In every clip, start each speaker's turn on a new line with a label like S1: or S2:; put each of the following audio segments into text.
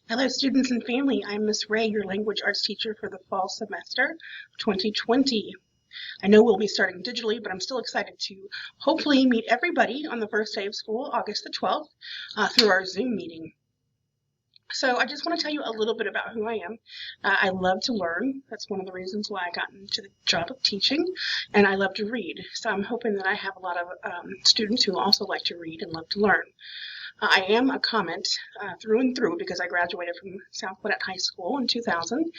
S1: Hello students and family, I'm Miss Ray, your language arts teacher for the fall semester of 2020. I know we'll be starting digitally, but I'm still excited to hopefully meet everybody on the first day of school, August the 12th, through our Zoom meeting. So I just want to tell you a little bit about who I am. I love to learn. That's one of the reasons why I got into the job of teaching, and I love to read. So I'm hoping that I have a lot of students who also like to read and love to learn. I am a comment through and through because I graduated from South Gwinnett High School in 2000,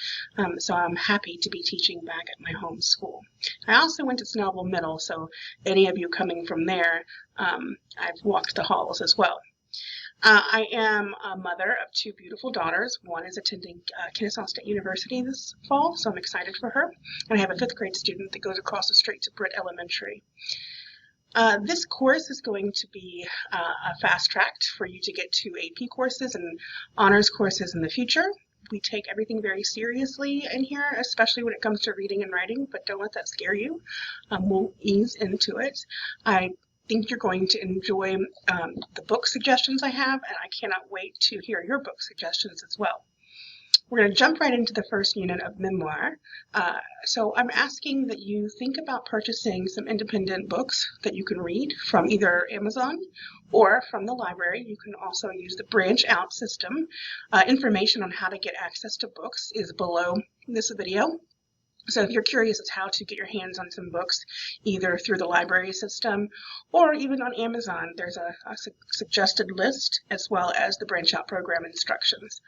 S1: so I'm happy to be teaching back at my home school. I also went to Snellville Middle, so any of you coming from there, I've walked the halls as well. I am a mother of two beautiful daughters. One is attending Kennesaw State University this fall, so I'm excited for her. And I have a 5th grade student that goes across the street to Britt Elementary. This course is going to be a fast track for you to get to AP courses and honors courses in the future. We take everything very seriously in here, especially when it comes to reading and writing, but don't let that scare you. We'll ease into it. I think you're going to enjoy the book suggestions I have, and I cannot wait to hear your book suggestions as well. We're going to jump right into the first unit of memoir. So I'm asking that you think about purchasing some independent books that you can read from either Amazon or from the library. You can also use the branch out system. Information on how to get access to books is below this video. So if you're curious as how to get your hands on some books, either through the library system or even on Amazon, there's a suggested list as well as the branch out program instructions.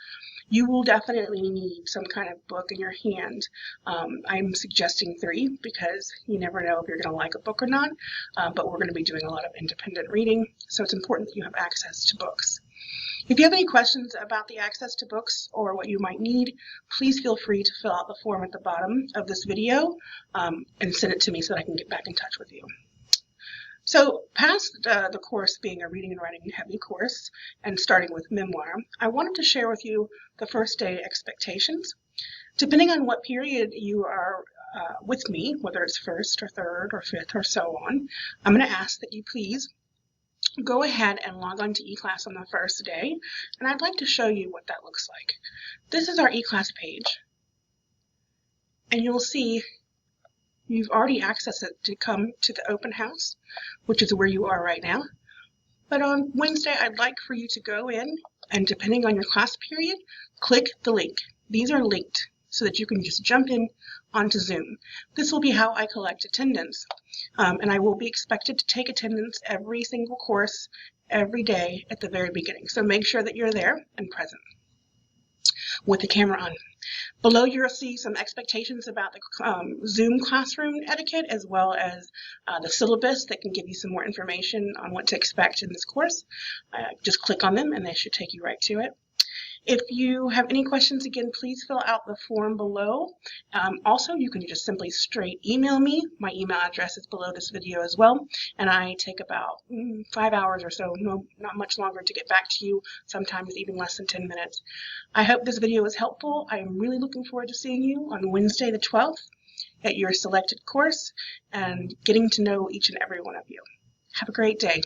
S1: You will definitely need some kind of book in your hand. I'm suggesting 3 because you never know if you're going to like a book or not, but we're going to be doing a lot of independent reading, so it's important that you have access to books. If you have any questions about the access to books or what you might need, please feel free to fill out the form at the bottom of this video and send it to me so that I can get back in touch with you. So past the course being a reading and writing heavy course and starting with memoir, I wanted to share with you the first day expectations. Depending on what period you are with me, whether it's first or third or fifth or so on, I'm going to ask that you please go ahead and log on to eClass on the first day, and I'd like to show you what that looks like. This is our eClass page, and you'll see you've already accessed it to come to the open house, which is where you are right now. But on Wednesday, I'd like for you to go in, and depending on your class period, click the link. These are linked so that you can just jump in onto Zoom. This will be how I collect attendance. And I will be expected to take attendance every single course, every day at the very beginning. So make sure that you're there and present with the camera on. Below you'll see some expectations about the Zoom classroom etiquette as well as the syllabus that can give you some more information on what to expect in this course. Just click on them and they should take you right to it. If you have any questions, again, please fill out the form below. Also, you can just simply straight email me. My email address is below this video as well, and I take about 5 hours or so, not much longer to get back to you, sometimes even less than 10 minutes. I hope this video was helpful. I am really looking forward to seeing you on Wednesday the 12th at your selected course and getting to know each and every one of you. Have a great day.